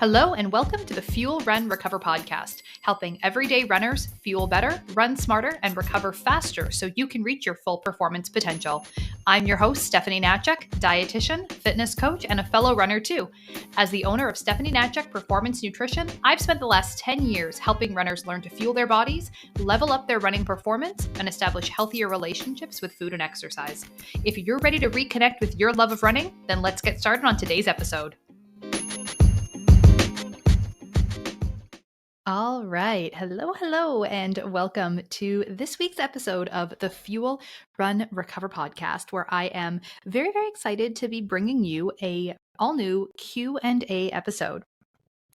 Hello and welcome to the Fuel, Run, Recover podcast, helping everyday runners fuel better, run smarter, and recover faster so you can reach your full performance potential. I'm your host, Stephanie Natchek, dietitian, fitness coach, and a fellow runner too. As the owner of Stephanie Natchek Performance Nutrition, I've spent the last 10 years helping runners learn to fuel their bodies, level up their running performance, and establish healthier relationships with food and exercise. If you're ready to reconnect with your love of running, then let's get started on today's episode. All right. Hello, and welcome to this week's episode of the Fuel, Run, Recover podcast, where I am very, very excited to be bringing you a all-new Q&A episode.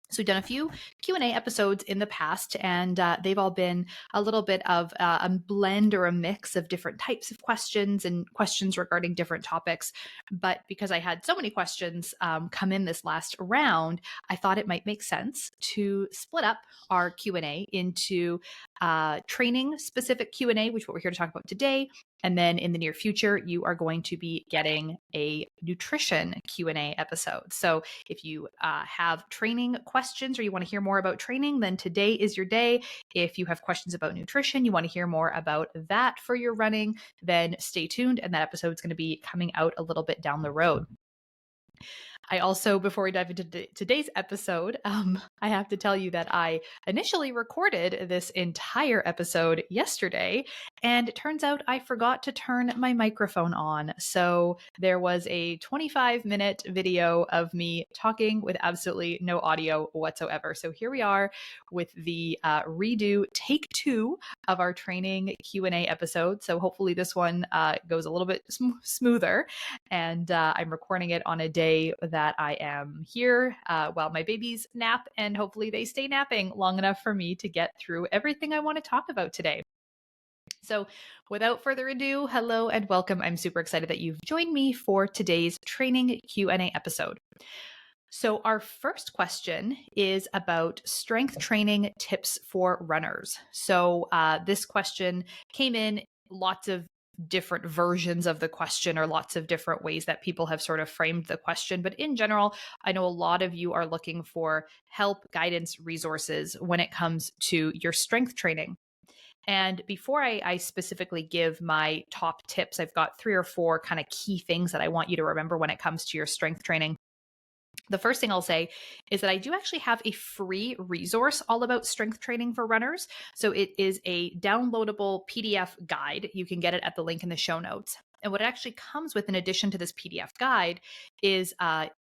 So we've done a few Q&A episodes in the past, and they've all been a little bit of a blend or a mix of different types of questions and questions regarding different topics. But because I had so many questions come in this last round, I thought it might make sense to split up our Q&A into training-specific Q&A, which is what we're here to talk about today. And then in the near future, you are going to be getting a nutrition Q&A episode. So if you have training questions or you want to hear more about training, then today is your day. If you have questions about nutrition, you want to hear more about that for your running, then stay tuned. And that episode is going to be coming out a little bit down the road. I also, before we dive into today's episode, I have to tell you that I initially recorded this entire episode yesterday, and it turns out I forgot to turn my microphone on. So there was a 25-minute video of me talking with absolutely no audio whatsoever. So here we are with the redo take 2 of our training Q&A episode. So hopefully this one goes a little bit smoother, and I'm recording it on a day that I am here while my babies nap, and hopefully they stay napping long enough for me to get through everything I want to talk about today. So without further ado, hello and welcome. I'm super excited that you've joined me for today's training Q&A episode. So our first question is about strength training tips for runners. So this question came in lots of different versions of the question, or lots of different ways that people have sort of framed the question. But in general, I know a lot of you are looking for help, guidance, resources when it comes to your strength training. And before I specifically give my top tips, I've got 3 or 4 kind of key things that I want you to remember when it comes to your strength training. The first thing I'll say is that I do actually have a free resource all about strength training for runners. So it is a downloadable PDF guide. You can get it at the link in the show notes. And what it actually comes with in addition to this PDF guide is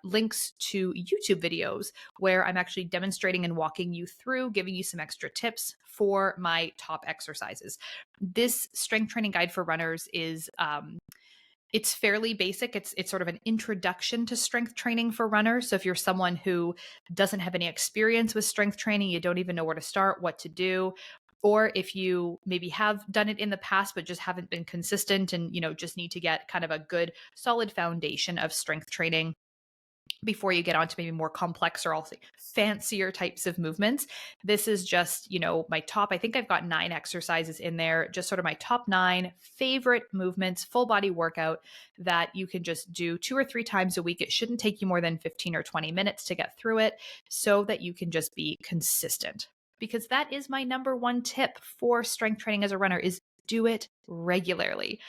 links to YouTube videos where I'm actually demonstrating and walking you through, giving you some extra tips for my top exercises. This strength training guide for runners is it's fairly basic. It's sort of an introduction to strength training for runners. So if you're someone who doesn't have any experience with strength training, you don't even know where to start, what to do, or if you maybe have done it in the past but just haven't been consistent and just need to get kind of a good solid foundation of strength training before you get onto maybe more complex or also fancier types of movements. This is just, my top, I think I've got 9 exercises in there, just sort of my top 9 favorite movements, full body workout that you can just do 2 or 3 times a week. It shouldn't take you more than 15 or 20 minutes to get through it so that you can just be consistent. Because that is my number 1 tip for strength training as a runner is do it regularly.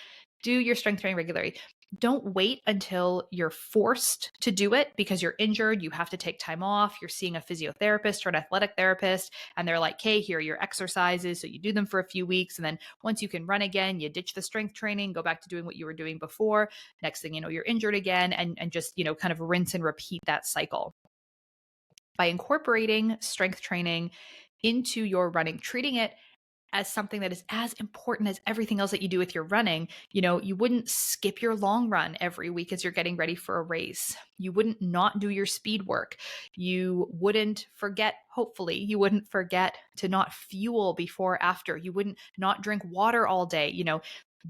Do your strength training regularly. Don't wait until you're forced to do it because you're injured. You have to take time off. You're seeing a physiotherapist or an athletic therapist, and they're like, hey, here are your exercises. So you do them for a few weeks. And then once you can run again, you ditch the strength training, go back to doing what you were doing before. Next thing you know, you're injured again, and just, kind of rinse and repeat that cycle. By incorporating strength training into your running, treating it as something that is as important as everything else that you do with your running. You wouldn't skip your long run every week as you're getting ready for a race. You wouldn't not do your speed work. You wouldn't forget, hopefully, you wouldn't forget to not fuel before, after. You wouldn't not drink water all day.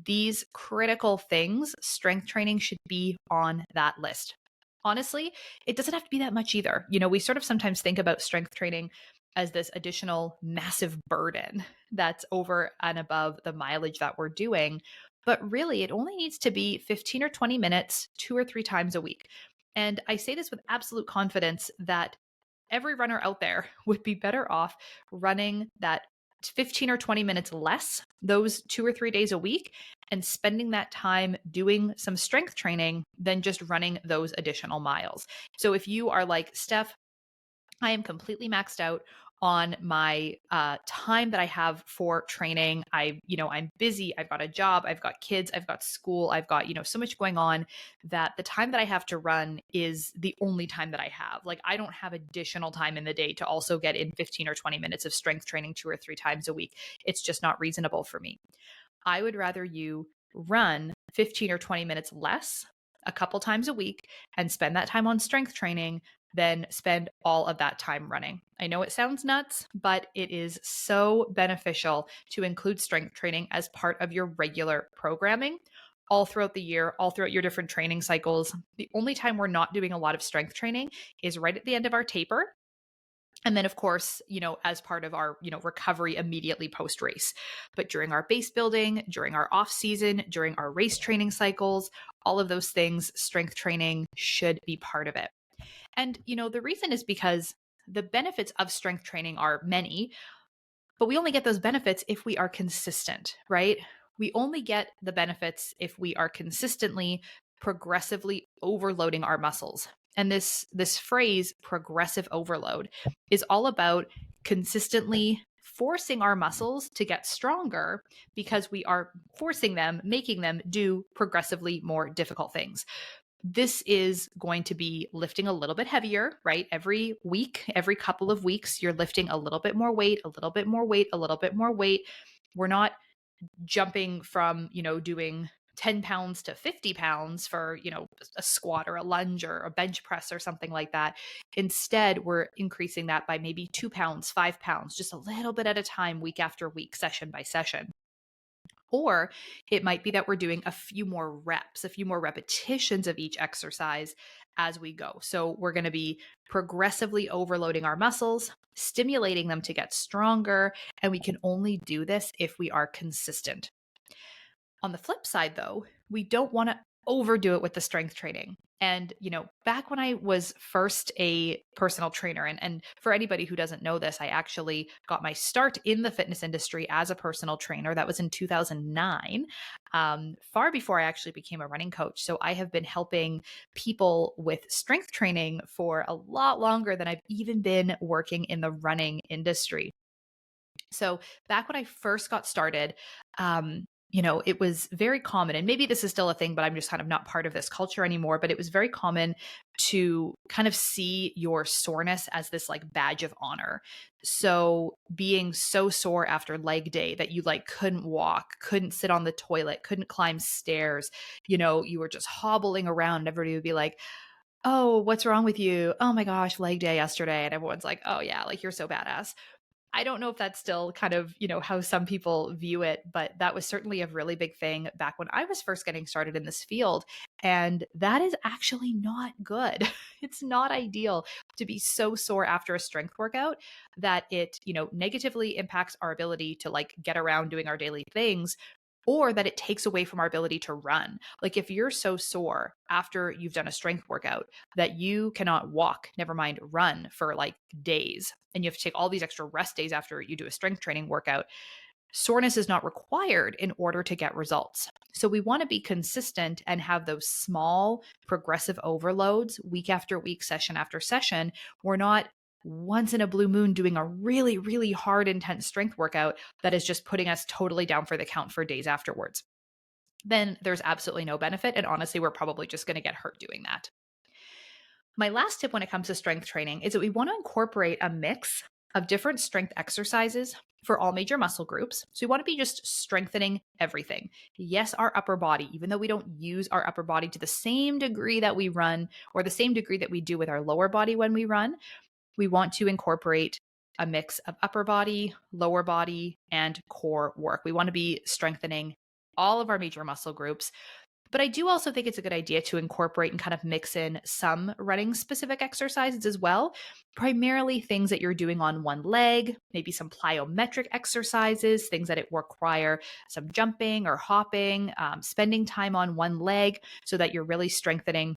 These critical things, strength training should be on that list. Honestly, it doesn't have to be that much either. We sort of sometimes think about strength training as this additional massive burden that's over and above the mileage that we're doing. But really, it only needs to be 15 or 20 minutes, 2 or 3 times a week. And I say this with absolute confidence that every runner out there would be better off running that 15 or 20 minutes less those 2 or 3 days a week and spending that time doing some strength training than just running those additional miles. So if you are like, Steph, I am completely maxed out on my time that I have for training. I'm busy. I've got a job. I've got kids. I've got school. I've got, so much going on that the time that I have to run is the only time that I have. Like, I don't have additional time in the day to also get in 15 or 20 minutes of strength training 2 or 3 times a week. It's just not reasonable for me. I would rather you run 15 or 20 minutes less a couple times a week and spend that time on strength training than spend all of that time running. I know it sounds nuts, but it is so beneficial to include strength training as part of your regular programming all throughout the year, all throughout your different training cycles. The only time we're not doing a lot of strength training is right at the end of our taper. And then, of course, as part of our, recovery immediately post race. But during our base building, during our off season, during our race training cycles, all of those things, strength training should be part of it. And, the reason is because the benefits of strength training are many, but we only get those benefits if we are consistent, right? We only get the benefits if we are consistently, progressively overloading our muscles. And this phrase, progressive overload, is all about consistently forcing our muscles to get stronger because we are forcing them, making them do progressively more difficult things. This is going to be lifting a little bit heavier, right? Every week, every couple of weeks, you're lifting a little bit more weight, a little bit more weight, a little bit more weight. We're not jumping from, doing 10 pounds to 50 pounds for, a squat or a lunge or a bench press or something like that. Instead, we're increasing that by maybe 2 pounds, 5 pounds, just a little bit at a time, week after week, session by session. Or it might be that we're doing a few more reps, a few more repetitions of each exercise as we go. So we're going to be progressively overloading our muscles, stimulating them to get stronger, and we can only do this if we are consistent. On the flip side, though, we don't want to overdo it with the strength training. And, back when I was first a personal trainer, and for anybody who doesn't know this, I actually got my start in the fitness industry as a personal trainer. That was in 2009, far before I actually became a running coach. So I have been helping people with strength training for a lot longer than I've even been working in the running industry. So back when I first got started, it was very common, and maybe this is still a thing, but I'm just kind of not part of this culture anymore, but it was very common to kind of see your soreness as this like badge of honor. So being so sore after leg day that you like couldn't walk, couldn't sit on the toilet, couldn't climb stairs, you were just hobbling around, and everybody would be like, "Oh, what's wrong with you? Oh my gosh, leg day yesterday." And everyone's like, "Oh yeah, like you're so badass." I don't know if that's still kind of, how some people view it, but that was certainly a really big thing back when I was first getting started in this field. And that is actually not good. It's not ideal to be so sore after a strength workout that it, negatively impacts our ability to like get around doing our daily things, or that it takes away from our ability to run. Like if you're so sore after you've done a strength workout that you cannot walk, never mind run for like days, and you have to take all these extra rest days after you do a strength training workout, soreness is not required in order to get results. So we want to be consistent and have those small progressive overloads week after week, session after session. We're not once in a blue moon doing a really, really hard, intense strength workout that is just putting us totally down for the count for days afterwards. Then there's absolutely no benefit. And honestly, we're probably just going to get hurt doing that. My last tip when it comes to strength training is that we want to incorporate a mix of different strength exercises for all major muscle groups. So we want to be just strengthening everything. Yes, our upper body, even though we don't use our upper body to the same degree that we run or the same degree that we do with our lower body when we run, we want to incorporate a mix of upper body, lower body, and core work. We want to be strengthening all of our major muscle groups. But I do also think it's a good idea to incorporate and kind of mix in some running specific exercises as well, primarily things that you're doing on one leg, maybe some plyometric exercises, things that it require some jumping or hopping, spending time on one leg so that you're really strengthening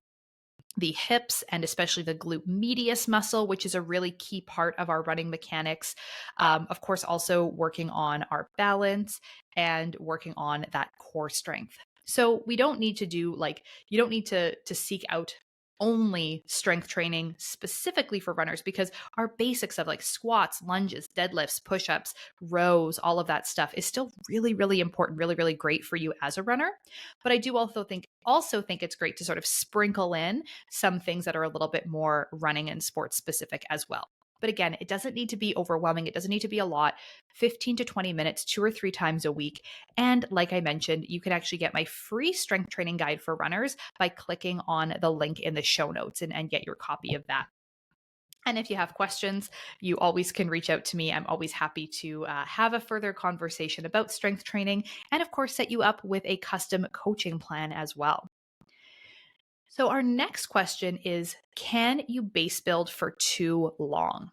the hips and especially the glute medius muscle, which is a really key part of our running mechanics. Of course, also working on our balance and working on that core strength. So we don't need to do like, you don't need to seek out only strength training specifically for runners, because our basics of like squats, lunges, deadlifts, push-ups, rows, all of that stuff is still really, really important, really, really great for you as a runner. But I do also think it's great to sort of sprinkle in some things that are a little bit more running and sports specific as well. But again, it doesn't need to be overwhelming. It doesn't need to be a lot. 15 to 20 minutes, 2 or 3 times a week. And like I mentioned, you can actually get my free strength training guide for runners by clicking on the link in the show notes and get your copy of that. And if you have questions, you always can reach out to me. I'm always happy to have a further conversation about strength training and, of course, set you up with a custom coaching plan as well. So, our next question is, can you base build for too long?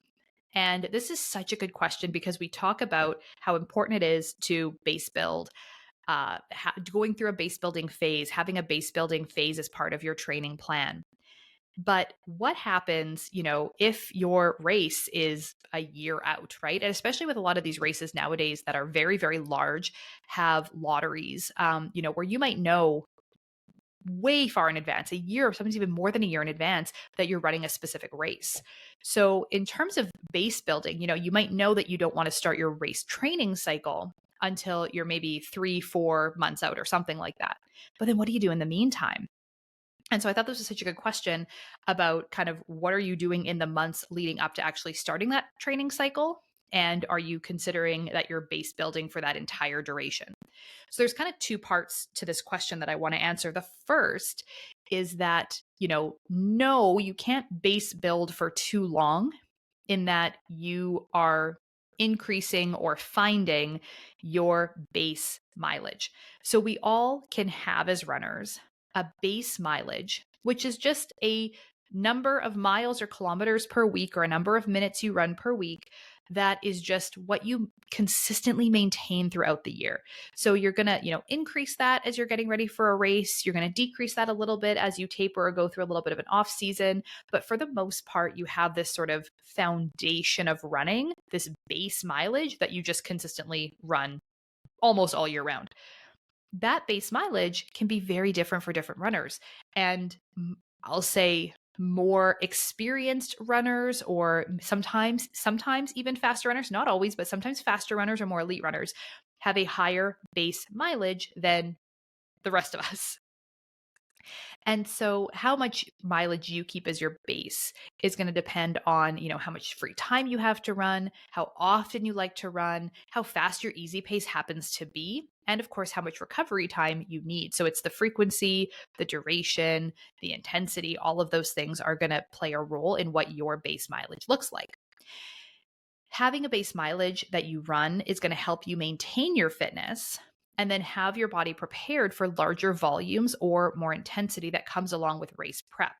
And this is such a good question because we talk about how important it is to base build, going through a base building phase, having a base building phase as part of your training plan. But what happens, if your race is a year out, right? And especially with a lot of these races nowadays that are very, very large, have lotteries, where you might know way far in advance, a year, sometimes even more than a year in advance, that you're running a specific race. So, in terms of base building, you might know that you don't want to start your race training cycle until you're maybe 3, 4 months out or something like that. But then what do you do in the meantime? And so I thought this was such a good question about kind of what are you doing in the months leading up to actually starting that training cycle? And are you considering that you're base building for that entire duration? So there's kind of two parts to this question that I want to answer. The first is that, no, you can't base build for too long, in that you are increasing or finding your base mileage. So we all can have, as runners, a base mileage, which is just a number of miles or kilometers per week or a number of minutes you run per week. That is just what you consistently maintain throughout the year. So you're going to, increase that as you're getting ready for a race. You're going to decrease that a little bit as you taper or go through a little bit of an off season. But for the most part, you have this sort of foundation of running, this base mileage that you just consistently run almost all year round. That base mileage can be very different for different runners. And I'll say more experienced runners, or sometimes even faster runners, not always, but sometimes faster runners or more elite runners, have a higher base mileage than the rest of us. And so how much mileage you keep as your base is going to depend on, how much free time you have to run, how often you like to run, how fast your easy pace happens to be, and of course, how much recovery time you need. So it's the frequency, the duration, the intensity, all of those things are going to play a role in what your base mileage looks like. Having a base mileage that you run is going to help you maintain your fitness and then have your body prepared for larger volumes or more intensity that comes along with race prep.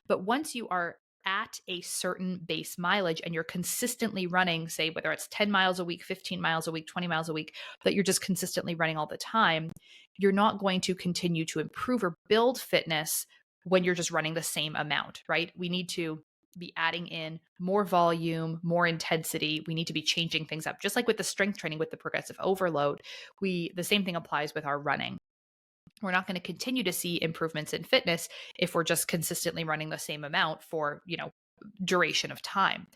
But once you are at a certain base mileage and you're consistently running, say, whether it's 10 miles a week, 15 miles a week, 20 miles a week, that you're just consistently running all the time, you're not going to continue to improve or build fitness when you're just running the same amount, right? We need to be adding in more volume, more intensity. We need to be changing things up. Just like with the strength training with the progressive overload, the same thing applies with our running. We're not going to continue to see improvements in fitness if we're just consistently running the same amount for, duration of time.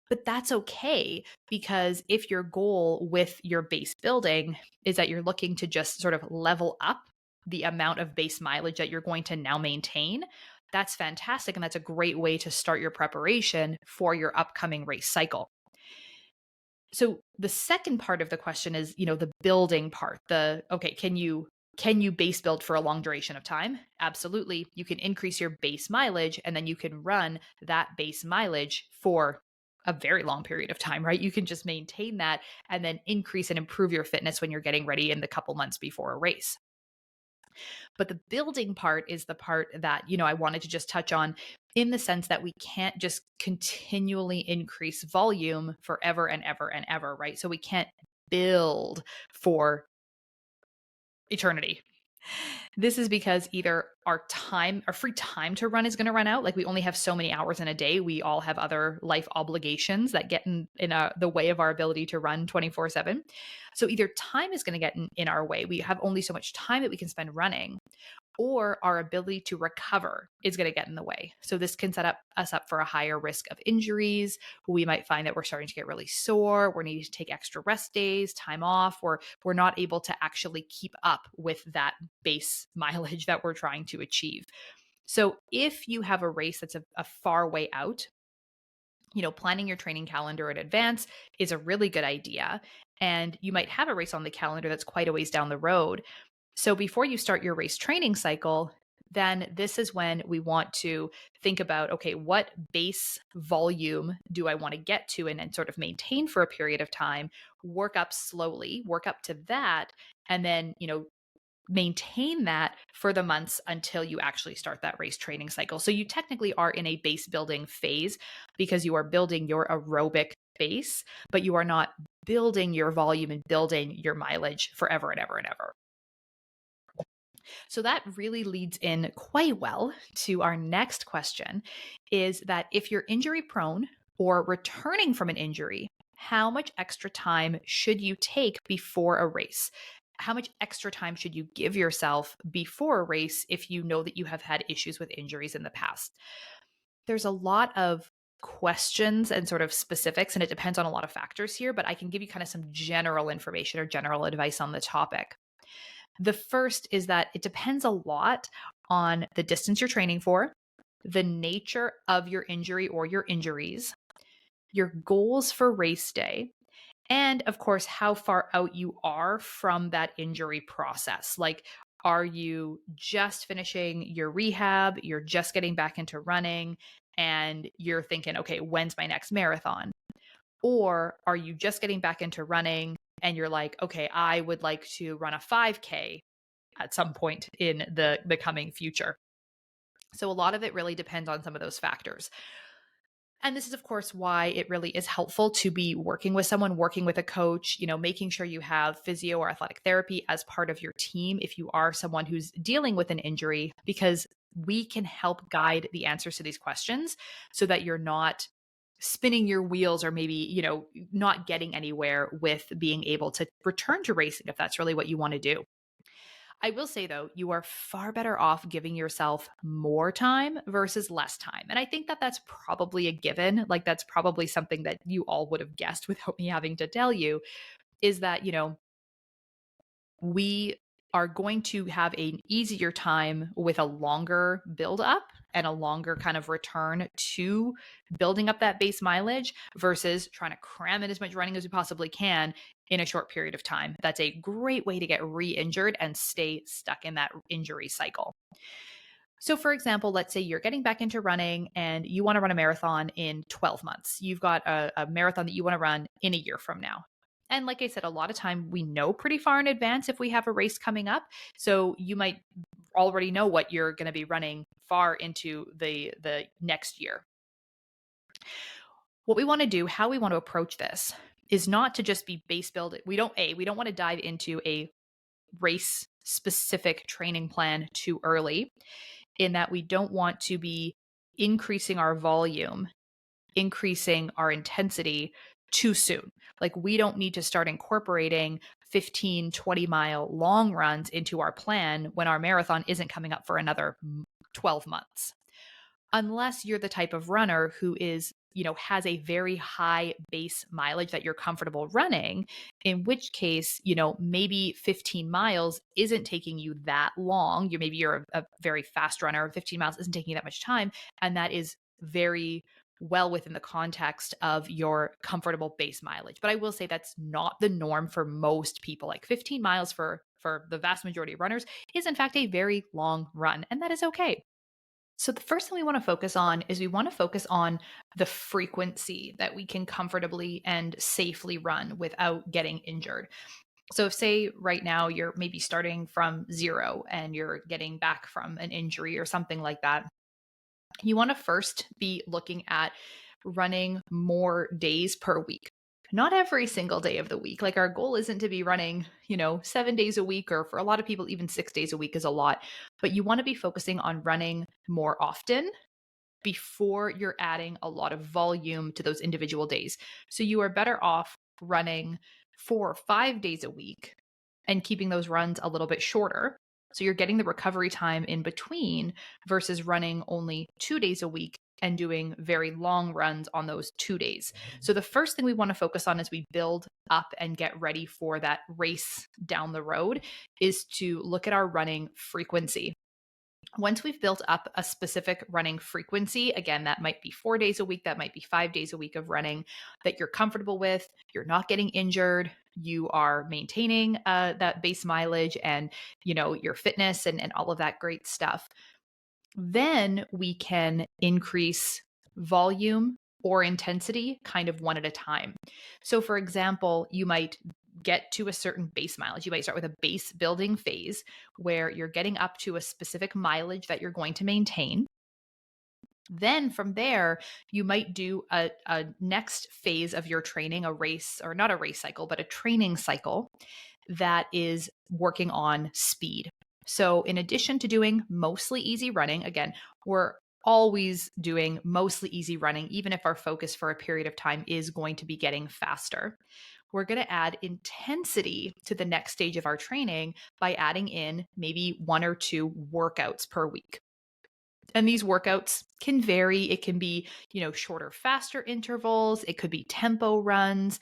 But that's okay, because if your goal with your base building is that you're looking to just sort of level up the amount of base mileage that you're going to now maintain, that's fantastic. And that's a great way to start your preparation for your upcoming race cycle. So the second part of the question is, the building part. Can you base build for a long duration of time? Absolutely. You can increase your base mileage and then you can run that base mileage for a very long period of time, right? You can just maintain that and then increase and improve your fitness when you're getting ready in the couple months before a race. But the building part is the part that, I wanted to just touch on, in the sense that we can't just continually increase volume forever and ever and ever, right? So we can't build for eternity. This is because either our free time to run is going to run out. Like we only have so many hours in a day. We all have other life obligations that get in the way of our ability to run 24/7. So either time is going to get in our way. We have only so much time that we can spend running, or our ability to recover is going to get in the way. So this can set us up for a higher risk of injuries. We might find that we're starting to get really sore, we're needing to take extra rest days, time off, or we're not able to actually keep up with that base mileage that we're trying to achieve. So if you have a race that's a far way out, planning your training calendar in advance is a really good idea. And you might have a race on the calendar that's quite a ways down the road. So before you start your race training cycle, then this is when we want to think about, okay, what base volume do I want to get to and then sort of maintain for a period of time, work up slowly, work up to that, and then, maintain that for the months until you actually start that race training cycle. So you technically are in a base building phase because you are building your aerobic base, but you are not building your volume and building your mileage forever and ever and ever. So that really leads in quite well to our next question, is that if you're injury prone or returning from an injury, how much extra time should you take before a race? How much extra time should you give yourself before a race if you know that you have had issues with injuries in the past? There's a lot of questions and sort of specifics, and it depends on a lot of factors here, but I can give you kind of some general information or general advice on the topic. The first is that it depends a lot on the distance you're training for, the nature of your injury or your injuries, your goals for race day, and of course, how far out you are from that injury process. Like, are you just finishing your rehab? You're just getting back into running and you're thinking, okay, when's my next marathon? Or are you just getting back into running and you're like, okay, I would like to run a 5K at some point in the coming future. So a lot of it really depends on some of those factors. And this is, of course, why it really is helpful to be working with someone, working with a coach, making sure you have physio or athletic therapy as part of your team if you are someone who's dealing with an injury, because we can help guide the answers to these questions so that you're not spinning your wheels or maybe, not getting anywhere with being able to return to racing if that's really what you want to do. I will say though, you are far better off giving yourself more time versus less time. And I think that that's probably a given. Like that's probably something that you all would have guessed without me having to tell you, is that, we are going to have an easier time with a longer build up and a longer kind of return to building up that base mileage versus trying to cram in as much running as we possibly can in a short period of time. That's a great way to get re-injured and stay stuck in that injury cycle. So, for example, let's say you're getting back into running and you want to run a marathon in 12 months. You've got a marathon that you want to run in a year from now. And like I said, a lot of time we know pretty far in advance if we have a race coming up. So you might already know what you're going to be running far into the next year. What we want to do, how we want to approach this is not to just be base build. We don't want to dive into a race specific training plan too early, in that we don't want to be increasing our volume, increasing our intensity too soon. Like we don't need to start incorporating 15, 20-mile long runs into our plan when our marathon isn't coming up for another 12 months. Unless you're the type of runner who is, has a very high base mileage that you're comfortable running, in which case, maybe 15 miles isn't taking you that long. Maybe you're a very fast runner, 15 miles isn't taking you that much time. And that is very well within the context of your comfortable base mileage. But I will say that's not the norm for most people. Like 15 miles for the vast majority of runners is in fact a very long run, and that is okay. So the first thing we want to focus on is we want to focus on the frequency that we can comfortably and safely run without getting injured. So if say right now you're maybe starting from zero and you're getting back from an injury or something like that, you want to first be looking at running more days per week, not every single day of the week. Like our goal isn't to be running, 7 days a week, or for a lot of people, even 6 days a week is a lot. But you want to be focusing on running more often before you're adding a lot of volume to those individual days. So you are better off running 4 or 5 days a week and keeping those runs a little bit shorter. So you're getting the recovery time in between versus running only 2 days a week and doing very long runs on those 2 days. So the first thing we want to focus on as we build up and get ready for that race down the road is to look at our running frequency. Once we've built up a specific running frequency, again, that might be 4 days a week, that might be 5 days a week of running that you're comfortable with, you're not getting injured, you are maintaining that base mileage and, your fitness and all of that great stuff, then we can increase volume or intensity kind of one at a time. So, for example, you might get to a certain base mileage. You might start with a base building phase where you're getting up to a specific mileage that you're going to maintain. Then from there, you might do a next phase of your training, a race, or not a race cycle, but a training cycle that is working on speed. So, in addition to doing mostly easy running, again, we're always doing mostly easy running, even if our focus for a period of time is going to be getting faster. We're going to add intensity to the next stage of our training by adding in maybe 1 or 2 workouts per week. And these workouts can vary. It can be, shorter, faster intervals. It could be tempo runs.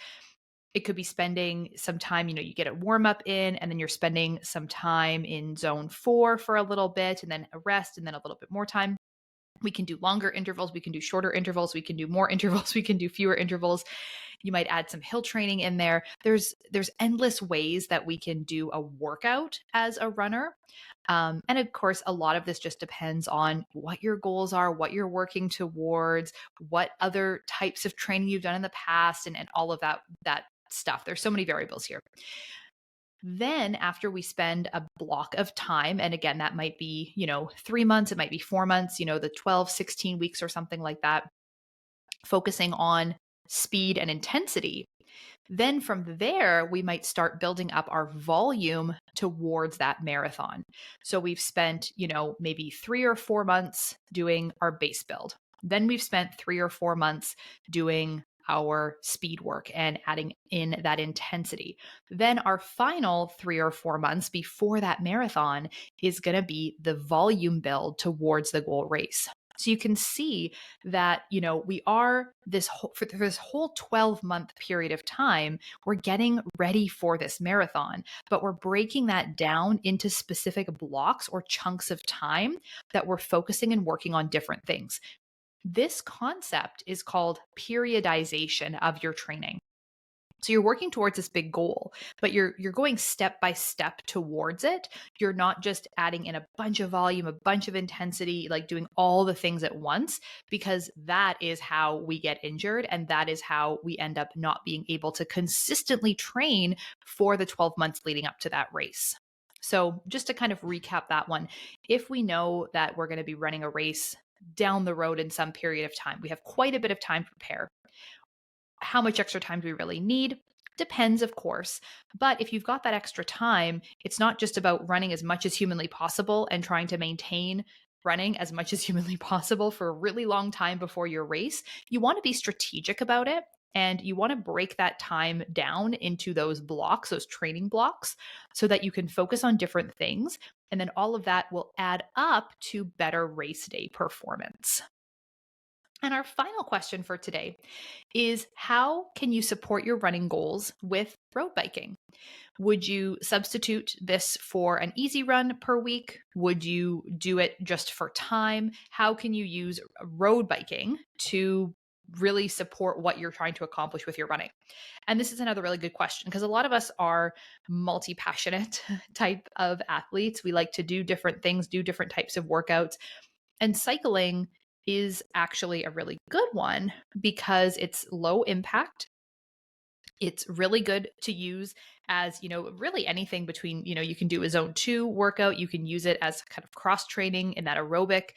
It could be spending some time, you get a warm up in, and then you're spending some time in zone 4 for a little bit, and then a rest, and then a little bit more time. We can do longer intervals. We can do shorter intervals. We can do more intervals. We can do fewer intervals. You might add some hill training in there. There's endless ways that we can do a workout as a runner. And of course, a lot of this just depends on what your goals are, what you're working towards, what other types of training you've done in the past, and all of that stuff. There's so many variables here. Then after we spend a block of time, and again, that might be, 3 months, it might be 4 months, the 12, 16 weeks or something like that, focusing on speed and intensity. Then from there, we might start building up our volume towards that marathon. So we've spent, maybe 3 or 4 months doing our base build. Then we've spent 3 or 4 months doing our speed work and adding in that intensity. Then our final 3 or 4 months before that marathon is going to be the volume build towards the goal race. So you can see that, we are for this whole 12-month period of time, we're getting ready for this marathon, but we're breaking that down into specific blocks or chunks of time that we're focusing and working on different things. This concept is called periodization of your training. So you're working towards this big goal, but you're going step by step towards it. You're not just adding in a bunch of volume, a bunch of intensity, like doing all the things at once, because that is how we get injured, and that is how we end up not being able to consistently train for the 12 months leading up to that race. So just to kind of recap that one, if we know that we're going to be running a race down the road in some period of time, we have quite a bit of time to prepare. How much extra time do we really need? Depends, of course. But if you've got that extra time, it's not just about running as much as humanly possible and trying to maintain running as much as humanly possible for a really long time before your race. You want to be strategic about it, and you want to break that time down into those blocks, those training blocks, so that you can focus on different things. And then all of that will add up to better race day performance. And our final question for today is, how can you support your running goals with road biking? Would you substitute this for an easy run per week? Would you do it just for time? How can you use road biking to really support what you're trying to accomplish with your running? And this is another really good question, because a lot of us are multi-passionate type of athletes. We like to do different things, do different types of workouts. And cycling is actually a really good one because it's low impact. It's really good to use as, really anything between, you can do a zone 2 workout. You can use it as kind of cross training in that aerobic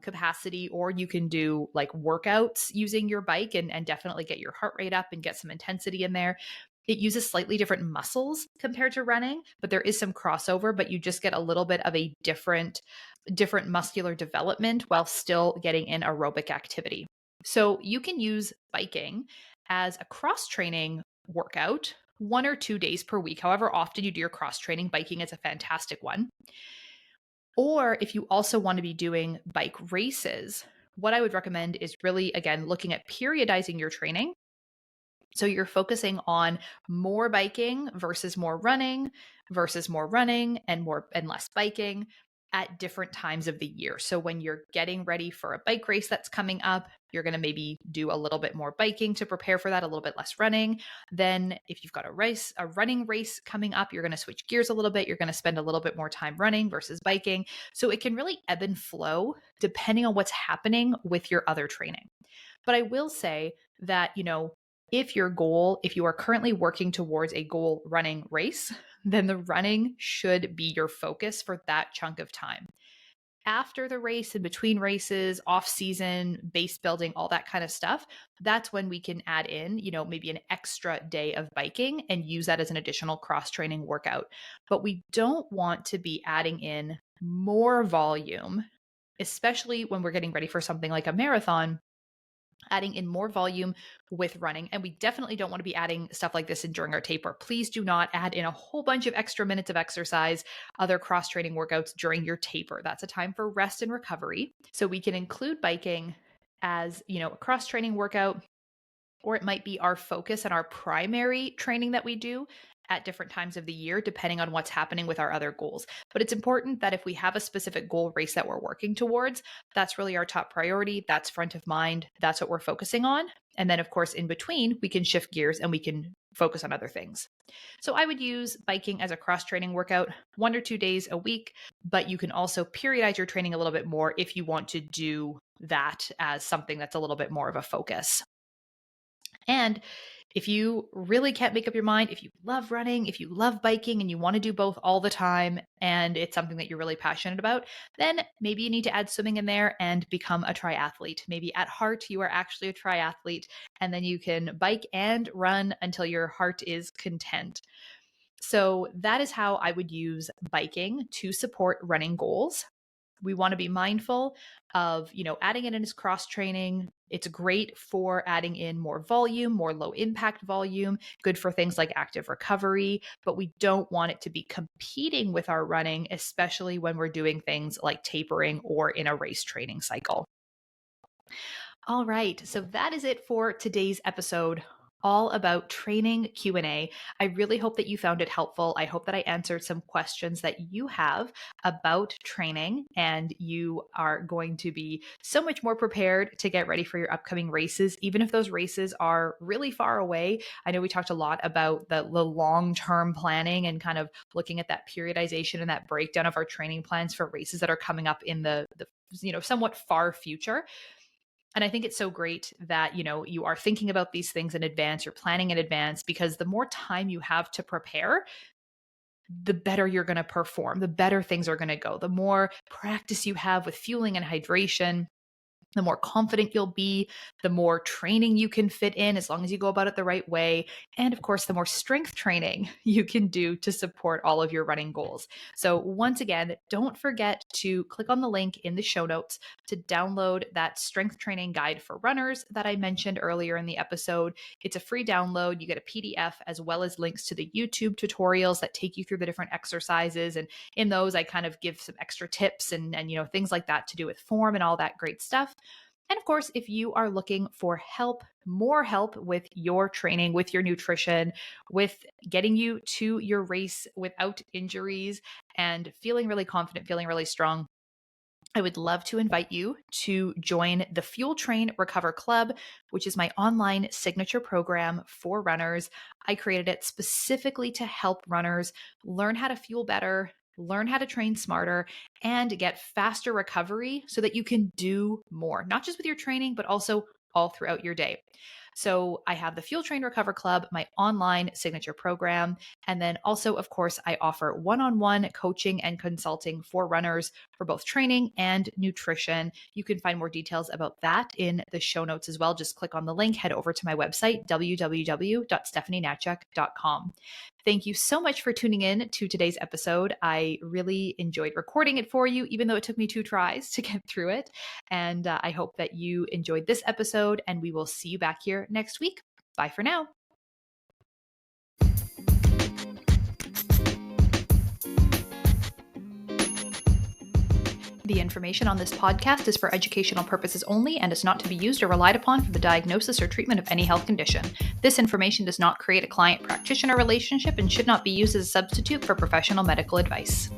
capacity, or you can do like workouts using your bike and definitely get your heart rate up and get some intensity in there. It uses slightly different muscles compared to running, but there is some crossover, but you just get a little bit of a different muscular development while still getting in aerobic activity. So you can use biking as a cross training workout 1 or 2 days per week. However often you do your cross training, biking is a fantastic one. Or if you also want to be doing bike races, what I would recommend is really, again, looking at periodizing your training. So you're focusing on more biking versus more running versus more running and more and less biking at different times of the year. So when you're getting ready for a bike race that's coming up, you're going to maybe do a little bit more biking to prepare for that, a little bit less running. Then if you've got a running race coming up, you're going to switch gears a little bit. You're going to spend a little bit more time running versus biking. So it can really ebb and flow depending on what's happening with your other training. But I will say that, if you are currently working towards a goal running race, then the running should be your focus for that chunk of time. After the race, in between races, off season, base building, all that kind of stuff, that's when we can add in, maybe an extra day of biking and use that as an additional cross training workout. But we don't want to be adding in more volume, especially when we're getting ready for something like a marathon, adding in more volume with running. And we definitely don't want to be adding stuff like this in during our taper. Please do not add in a whole bunch of extra minutes of exercise, other cross training workouts during your taper. That's a time for rest and recovery. So we can include biking as, a cross training workout, or it might be our focus and our primary training that we do at different times of the year, depending on what's happening with our other goals. But it's important that if we have a specific goal race that we're working towards, that's really our top priority. That's front of mind. That's what we're focusing on. And then, of course, in between, we can shift gears and we can focus on other things. So I would use biking as a cross training workout 1 or 2 days a week, but you can also periodize your training a little bit more if you want to do that as something that's a little bit more of a focus. And if you really can't make up your mind, if you love running, if you love biking and you want to do both all the time, and it's something that you're really passionate about, then maybe you need to add swimming in there and become a triathlete. Maybe at heart, you are actually a triathlete, and then you can bike and run until your heart is content. So that is how I would use biking to support running goals. We want to be mindful of, adding it in as cross training. It's great for adding in more volume, more low impact volume, good for things like active recovery, but we don't want it to be competing with our running, especially when we're doing things like tapering or in a race training cycle. All right, so that is it for today's episode, all about training Q&A. I really hope that you found it helpful. I hope that I answered some questions that you have about training, and you are going to be so much more prepared to get ready for your upcoming races, even if those races are really far away. I know we talked a lot about the long-term planning and kind of looking at that periodization and that breakdown of our training plans for races that are coming up in the somewhat far future. And I think it's so great that, you are thinking about these things in advance, you're planning in advance, because the more time you have to prepare, the better you're going to perform, the better things are going to go. The more practice you have with fueling and hydration, the more confident you'll be, the more training you can fit in as long as you go about it the right way. And of course, the more strength training you can do to support all of your running goals. So once again, don't forget to click on the link in the show notes to download that strength training guide for runners that I mentioned earlier in the episode. It's a free download. You get a PDF as well as links to the YouTube tutorials that take you through the different exercises. And in those, I kind of give some extra tips and things like that to do with form and all that great stuff. And of course, if you are looking for help, more help with your training, with your nutrition, with getting you to your race without injuries and feeling really confident, feeling really strong, I would love to invite you to join the Fuel Train Recover Club, which is my online signature program for runners. I created it specifically to help runners learn how to fuel better, learn how to train smarter, and get faster recovery so that you can do more, not just with your training, but also all throughout your day. So I have the Fuel Train Recover Club, my online signature program. And then also, of course, I offer one-on-one coaching and consulting for runners for both training and nutrition. You can find more details about that in the show notes as well. Just click on the link, head over to my website, www.stephanienatchuk.com. Thank you so much for tuning in to today's episode. I really enjoyed recording it for you, even though it took me 2 tries to get through it. And I hope that you enjoyed this episode, and we will see you back here next week. Bye for now. The information on this podcast is for educational purposes only and is not to be used or relied upon for the diagnosis or treatment of any health condition. This information does not create a client-practitioner relationship and should not be used as a substitute for professional medical advice.